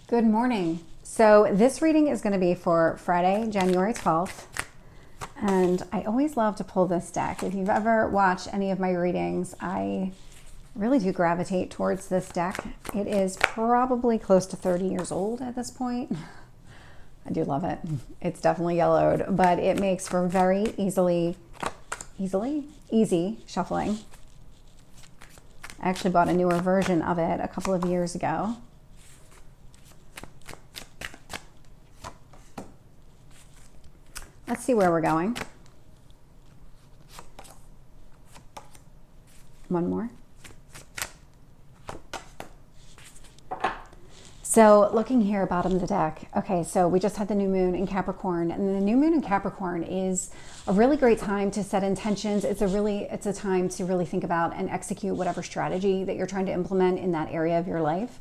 Good morning. So this reading is going to be for Friday, January 12th. And I always love to pull this deck. If you've ever watched any of my readings, I really do gravitate towards this deck. It is probably close to 30 years old at this point. I do love it. It's definitely yellowed, but it makes for very easy shuffling. I actually bought a newer version of it a couple of years ago. Let's see where we're going. One more. So looking here, bottom of the deck. Okay, so we just had the new moon in Capricorn, and the new moon in Capricorn is a really great time to set intentions. It's a time to really think about and execute whatever strategy that you're trying to implement in that area of your life.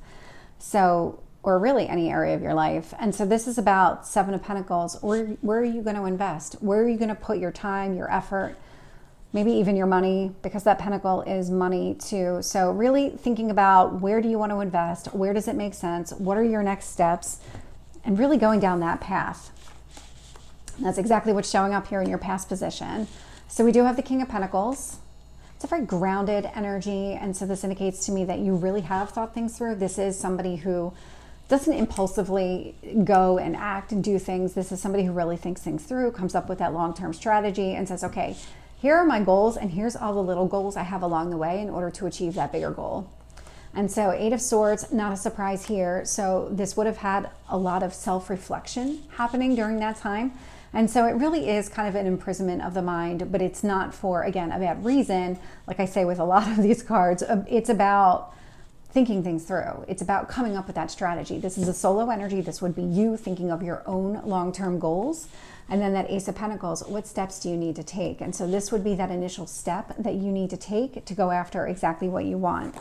So, or really any area of your life. And so this is about Seven of Pentacles. Where are you going to invest? Where are you going to put your time, your effort, maybe even your money, because that pentacle is money too. So really thinking about, where do you want to invest? Where does it make sense? What are your next steps? And really going down that path. And that's exactly what's showing up here in your past position. So we do have the King of Pentacles. It's a very grounded energy. And so this indicates to me that you really have thought things through. This is somebody who doesn't impulsively go and act and do things. This is somebody who really thinks things through, comes up with that long-term strategy and says, okay, here are my goals and here's all the little goals I have along the way in order to achieve that bigger goal. And so Eight of Swords, not a surprise here. So this would have had a lot of self-reflection happening during that time. And so it really is kind of an imprisonment of the mind, but it's not for, again, a bad reason. Like I say with a lot of these cards, it's about thinking things through. It's about coming up with that strategy. This is a solo energy. This would be you thinking of your own long-term goals. And then that Ace of Pentacles, what steps do you need to take? And so this would be that initial step that you need to take to go after exactly what you want.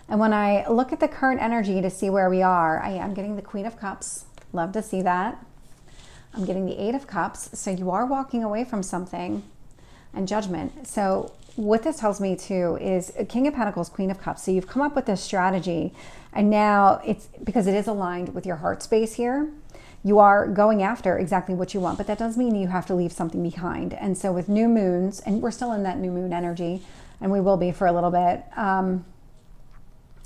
And when I look at the current energy to see where we are, I am getting the Queen of Cups. Love to see that. I'm getting the Eight of Cups. So you are walking away from something, and Judgment. So what this tells me too is King of Pentacles, Queen of Cups. So you've come up with this strategy, and now it's because it is aligned with your heart space here. You are going after exactly what you want, but that does mean you have to leave something behind. And so with new moons, and we're still in that new moon energy, and we will be for a little bit.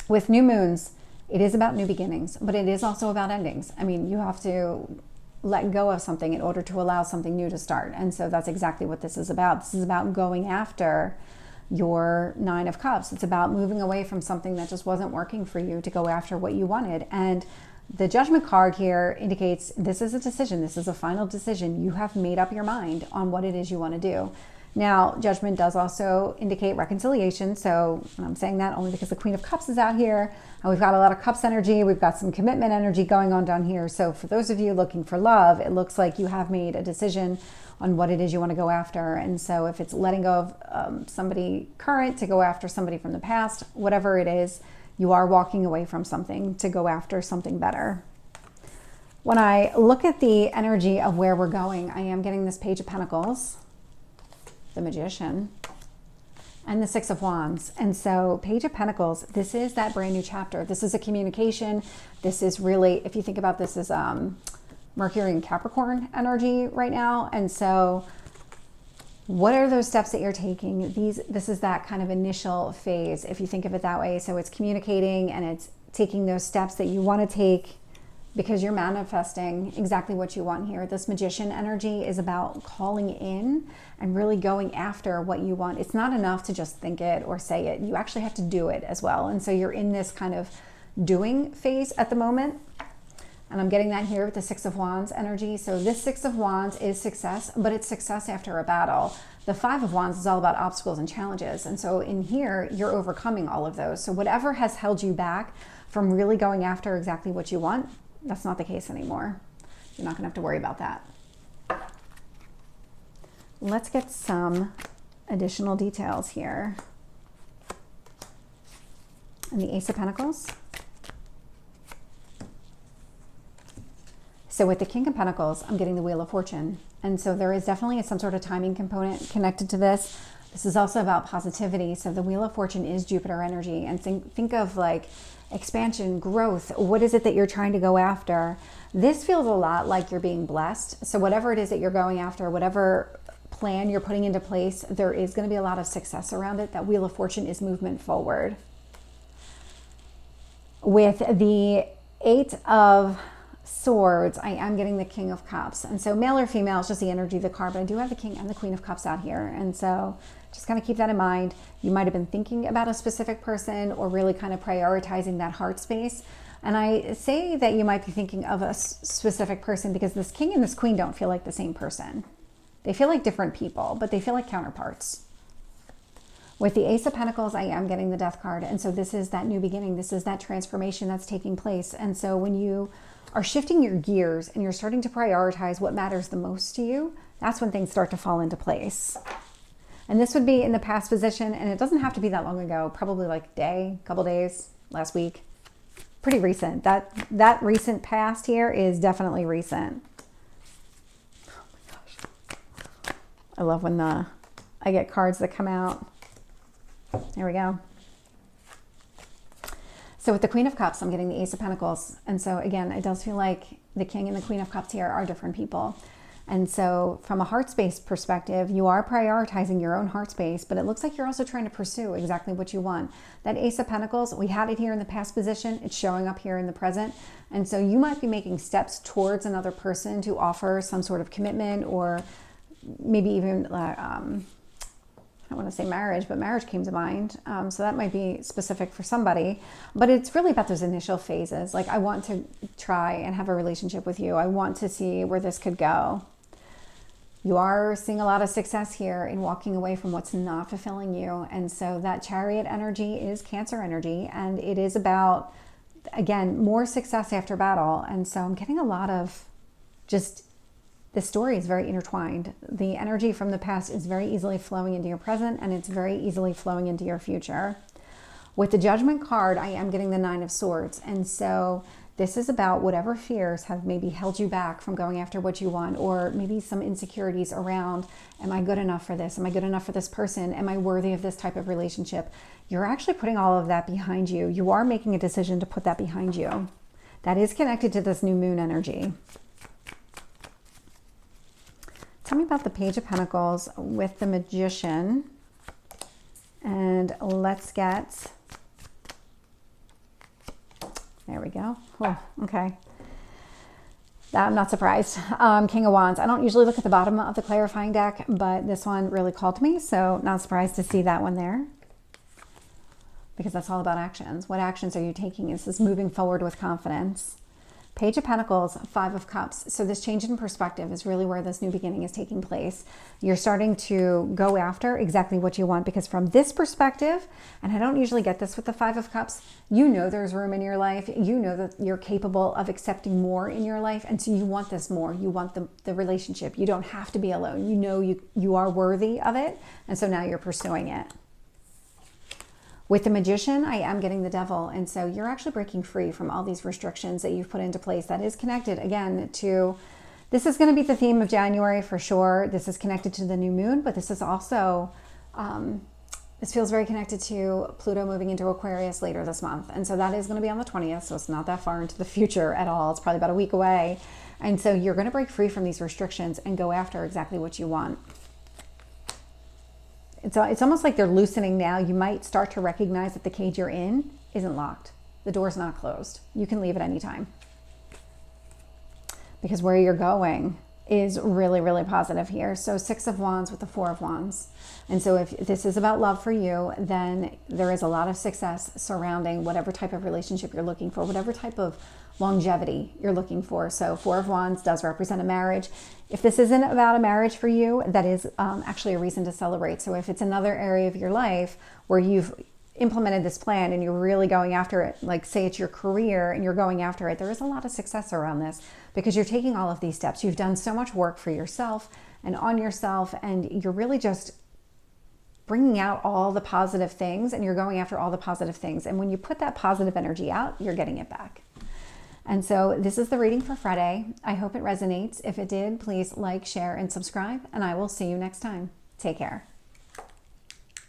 With new moons, it is about new beginnings, but it is also about endings. I mean, you have to let go of something in order to allow something new to start. And so that's exactly what this is about. This is about going after your Nine of Cups. It's about moving away from something that just wasn't working for you to go after what you wanted. And the Judgment card here indicates this is a decision. This is a final decision. You have made up your mind on what it is you want to do. Now, Judgment does also indicate reconciliation. So I'm saying that only because the Queen of Cups is out here, and we've got a lot of Cups energy. We've got some commitment energy going on down here. So for those of you looking for love, it looks like you have made a decision on what it is you want to go after. And so if it's letting go of somebody current to go after somebody from the past, whatever it is, you are walking away from something to go after something better. When I look at the energy of where we're going, I am getting this Page of Pentacles, the Magician, and the Six of Wands. And so Page of Pentacles, this is that brand new chapter. This is a communication. This is really, if you think about this as Mercury and Capricorn energy right now. And so what are those steps that you're taking? This is that kind of initial phase, if you think of it that way. So it's communicating and it's taking those steps that you want to take because you're manifesting exactly what you want here. This Magician energy is about calling in and really going after what you want. It's not enough to just think it or say it. You actually have to do it as well. And so you're in this kind of doing phase at the moment. And I'm getting that here with the Six of Wands energy. So this Six of Wands is success, but it's success after a battle. The Five of Wands is all about obstacles and challenges. And so in here, you're overcoming all of those. So whatever has held you back from really going after exactly what you want, that's not the case anymore. You're not gonna have to worry about that. Let's get some additional details here. And the Ace of Pentacles. So with the King of Pentacles, I'm getting the Wheel of Fortune. And so there is definitely some sort of timing component connected to this. This is also about positivity. So the Wheel of Fortune is Jupiter energy. And think of like expansion, growth. What is it that you're trying to go after? This feels a lot like you're being blessed. So whatever it is that you're going after, whatever plan you're putting into place, there is going to be a lot of success around it. That Wheel of Fortune is movement forward. With the 8 of Swords, I am getting the King of Cups. And so male or female is just the energy of the card, but I do have the King and the Queen of Cups out here. And so just kind of keep that in mind. You might have been thinking about a specific person or really kind of prioritizing that heart space. And I say that you might be thinking of a specific person because this King and this Queen don't feel like the same person. They feel like different people, but they feel like counterparts. With the Ace of Pentacles, I am getting the Death card. And so this is that new beginning. This is that transformation that's taking place. And so when you are shifting your gears and you're starting to prioritize what matters the most to you, that's when things start to fall into place. And this would be in the past position, and it doesn't have to be that long ago, probably like a day, couple days, last week. Pretty recent. That recent past here is definitely recent. Oh my gosh. I love when I get cards that come out. There we go. So with the Queen of Cups, I'm getting the Ace of Pentacles. And so again, it does feel like the King and the Queen of Cups here are different people. And so from a heart space perspective, you are prioritizing your own heart space, but it looks like you're also trying to pursue exactly what you want. That Ace of Pentacles, we had it here in the past position. It's showing up here in the present. And so you might be making steps towards another person to offer some sort of commitment, or maybe even I don't want to say marriage, but marriage came to mind. So that might be specific for somebody, but it's really about those initial phases. Like, I want to try and have a relationship with you. I want to see where this could go. You are seeing a lot of success here in walking away from what's not fulfilling you. And so that Chariot energy is Cancer energy, and it is about, again, more success after battle. And so I'm getting a lot of just, the story is very intertwined. The energy from the past is very easily flowing into your present, and it's very easily flowing into your future. With the Judgment card, I am getting the Nine of Swords. And so this is about whatever fears have maybe held you back from going after what you want, or maybe some insecurities around, am I good enough for this? Am I good enough for this person? Am I worthy of this type of relationship? You're actually putting all of that behind you. You are making a decision to put that behind you. That is connected to this new moon energy. Tell me about the Page of Pentacles with the Magician. And let's get, there we go. Oh, okay. I'm not surprised. King of Wands. I don't usually look at the bottom of the clarifying deck, but this one really called to me. So not surprised to see that one there, because that's all about actions. What actions are you taking? This is moving forward with confidence. Page of Pentacles, Five of Cups. So this change in perspective is really where this new beginning is taking place. You're starting to go after exactly what you want, because from this perspective, and I don't usually get this with the Five of Cups, you know there's room in your life. You know that you're capable of accepting more in your life. And so you want this more. You want the relationship. You don't have to be alone. You know you are worthy of it. And so now you're pursuing it. With the Magician, I am getting the Devil. And so you're actually breaking free from all these restrictions that you've put into place. That is connected, again, to, this is going to be the theme of January for sure. This is connected to the new moon, but this is also, this feels very connected to Pluto moving into Aquarius later this month. And so that is going to be on the 20th. So it's not that far into the future at all. It's probably about a week away. And so you're going to break free from these restrictions and go after exactly what you want. It's almost like they're loosening now. You might start to recognize that the cage you're in isn't locked. The door's not closed. You can leave at any time. Because where you're going is really, really positive here. So Six of Wands with the Four of Wands. And so if this is about love for you, then there is a lot of success surrounding whatever type of relationship you're looking for, whatever type of longevity you're looking for. So Four of Wands does represent a marriage. If this isn't about a marriage for you, that is actually a reason to celebrate. So if it's another area of your life where you've implemented this plan and you're really going after it, like say it's your career and you're going after it, there is a lot of success around this because you're taking all of these steps. You've done so much work for yourself and on yourself, and you're really just bringing out all the positive things, and you're going after all the positive things. And when you put that positive energy out, you're getting it back. And so this is the reading for Friday. I hope it resonates. If it did, please like, share, and subscribe, and I will see you next time. Take care.